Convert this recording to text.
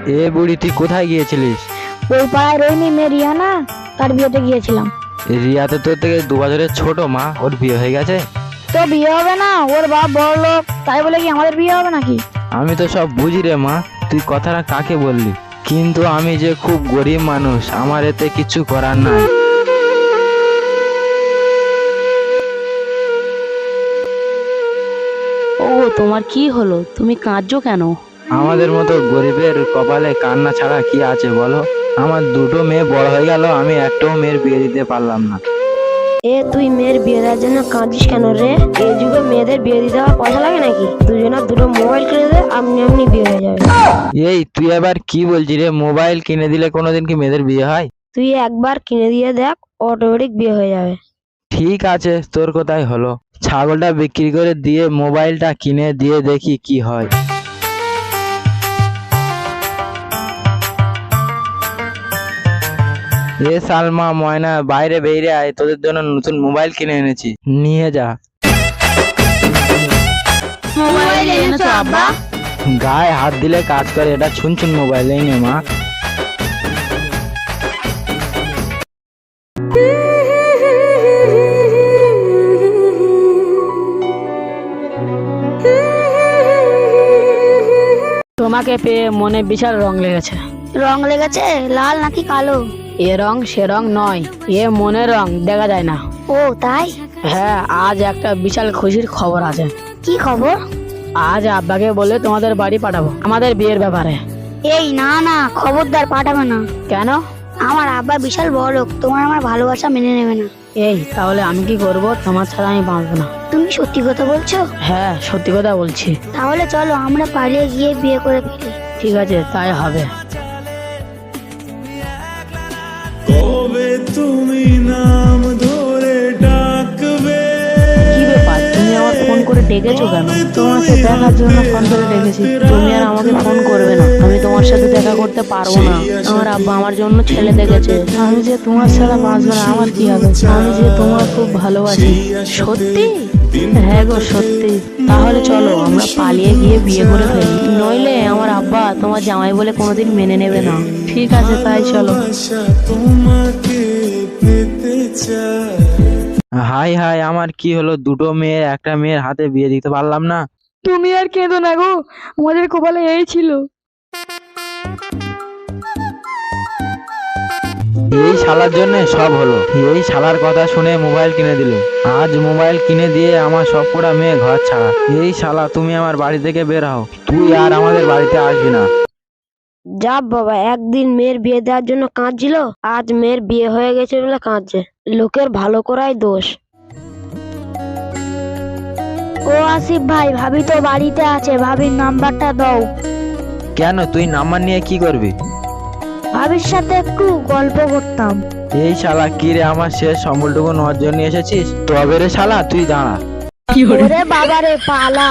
এ বুড়ি, তুই কোথায় গিয়েছিলিস? ওই পাড়ায় রইনি মেয়ে রিয়া না, তার বিয়েতে গিয়েছিলাম। রিয়া তো তোর থেকে 2 বছরের ছোট, মা, ওর বিয়ে হয়ে গেছে। তো বিয়ে হবে না? ওর বাপ বড় লোক, তাই বলে কি আমাদের বিয়ে হবে নাকি? আমি তো সব বুঝি রে মা, তুই কথাটা কাকে বললি? কিন্তু আমি যে খুব গরিব মানুষ, আমার এতে কিছু করার নাই। ও, তোমার কি হলো? তুমি কাঁদছো কেন? আমাদের মতো গরিবের কপালে কান্না ছাড়া কি আছে বলো? আমার 2টো মেয়ে বড় হয়ে গেল, আমি একটাও মেয়ের বিয়ে দিতে পারলাম না। তুই মেয়ের বিয়ে দেওয়ার জন্য কাঁদিস কেন রে? এই যুগে মেয়েদের বিয়ে দিতে আমার পয়সা লাগে নাকি? দুজনের দুটো মোবাইল কিনে দে, আপনি এমনি বিয়ে হয়ে যাবে। এই তুই আবার কি বলছিস রে? মোবাইল কিনে দিলে কোনোদিন কি মেয়েদের বিয়ে হয়? তুই একবার কিনে দিয়ে দেখ, অটোমেটিক বিয়ে হয়ে যাবে। ঠিক আছে, তোর কোথায় হলো। ছাগলটা বিক্রি করে দিয়ে মোবাইলটা কিনে দিয়ে দেখি কি হয়। এ সালমা, ময়না, বাইরে বেরিয়ে আয়, তোদের জন্য নতুন মোবাইল কিনে এনেছি, নিয়ে যা। মোবাইল এনেছো আব্বা? গায়ে হাত দিলে কাজ করে, এটা ছুনছুন মোবাইল, এই নে মা। তোমাকে পেয়ে মনে বিশাল রং লেগেছে। রং লেগেছে? লাল নাকি কালো? এ রং সে রং নয়, এ মনের রং, দেখা যায় না। ও তাই? হ্যাঁ, আজ একটা বিশাল খুশির খবর আছে। কি খবর? আজ আব্বাকে বলে তোমাদের বাড়ি পাঠাবো আমাদের বিয়ের ব্যাপারে। এই না না, খবরদার পাঠাবে না। কেন? আমার আব্বা বিশাল বড় লোক, তোমার আমার ভালোবাসা মেনে নেবে না। এই তাহলে আমি কি করব? তোমার ছাড়া আমি বাঁচবো না। তুমি সত্যি কথা বলছো? হ্যাঁ, সত্যি কথা বলছি। তাহলে চলো আমরা পালিয়ে গিয়ে বিয়ে করে ফেলি। ঠিক আছে, তাই হবে। কবে তুমি নাম ধরে ডাকবে? কি ব্যাপার, তুমি আমার ফোন করে ডেকেছো কেন? তোমাকে দেখার জন্য ফোন করে ডেকেছি, তুমি আর আমাকে ফোন করবে না। আমি তোমার সাথে দেখা করতে পারবো না। আমার আব্বা আমার জন্য ছেলে দেখেছে, আমি যে তোমার ছাড়া বাঁচবো না। আমার কি হবে? আমি যে তোমার খুব ভালোবাসি। সত্যি? হ্যাঁ গো, সত্যি। তাহলে চলো আমরা পালিয়ে গিয়ে বিয়ে করে ফেলি, নইলে আমার আব্বা তোমার জামাই বলে কোনোদিন মেনে নেবে না। ঠিক আছে, তাই চলো। তোমাকে পেতে চাই। হাই হাই, আমার কি হলো? 2টো মেয়ে, একটা মেয়ের হাতে বিয়ে দিতে পারলাম না। তুমি আর কেঁদো না গো, আমাদের কপালে এই ছিল। এই শালার জন্য সব হলো। এই শালার কথা শুনে মোবাইল কিনে দিল। আজ মোবাইল কিনে দিয়ে আমার সব কটা মেয়ে ঘর ছাড়া। এই শালা, তুমি আমার বাড়ি থেকে বের হও, তুই আর আমাদের বাড়িতে আসবি না। যা বাবা, একদিন মেয়ের বিয়ে দেওয়ার জন্য কাঁদছিল, আজ মেয়ের বিয়ে হয়ে গেছে বলে কাঁদছে। লোকের ভালো করাই দোষ। ও আসিফ ভাই, ভাবি তো বাড়িতে আছে, ভাবির নাম্বারটা দাও। কেন, তুই নাম্বার নিয়ে কি করবি? ভাবির সাথে একটু গল্প করতাম। এই শালা, কি রে, আমার শেষ সম্বলটুকু নেওয়ার জন্য এসেছিস? তবে রে শালা, তুই দাঁড়া। ওরে বাবা রে, পালা।